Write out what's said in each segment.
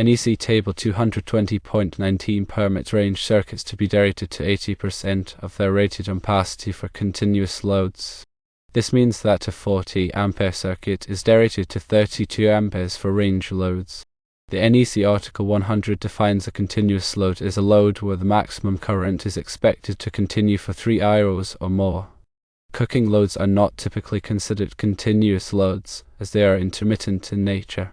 NEC Table 220.19 permits range circuits to be derated to 80% of their rated ampacity for continuous loads. This means that a 40 ampere circuit is derated to 32 amperes for range loads. The NEC Article 100 defines a continuous load as a load where the maximum current is expected to continue for 3 hours or more. Cooking loads are not typically considered continuous loads, as they are intermittent in nature.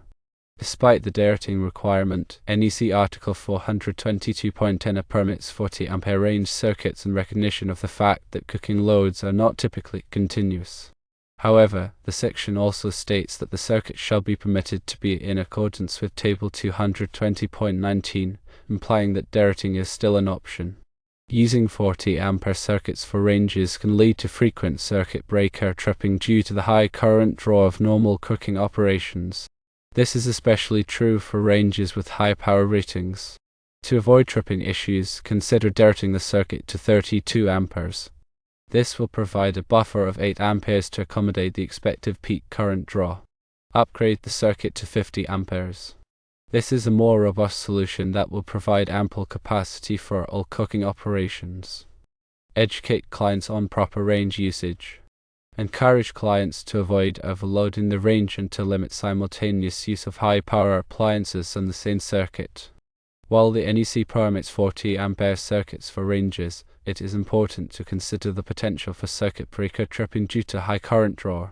Despite the derating requirement, NEC Article 422.10 permits 40 ampere range circuits in recognition of the fact that cooking loads are not typically continuous. However, the section also states that the circuit shall be permitted to be in accordance with Table 220.19, implying that derating is still an option. Using 40 ampere circuits for ranges can lead to frequent circuit breaker tripping due to the high current draw of normal cooking operations. This is especially true for ranges with high power ratings. To avoid tripping issues, consider derating the circuit to 32 amperes. This will provide a buffer of 8 amperes to accommodate the expected peak current draw. Upgrade the circuit to 50 amperes. This is a more robust solution that will provide ample capacity for all cooking operations. Educate clients on proper range usage. Encourage clients to avoid overloading the range and to limit simultaneous use of high-power appliances on the same circuit. While the NEC permits 40 ampere circuits for ranges, it is important to consider the potential for circuit breaker tripping due to high current draw.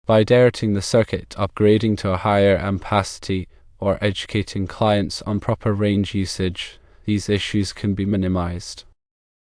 By derating the circuit, upgrading to a higher ampacity, or educating clients on proper range usage, these issues can be minimized.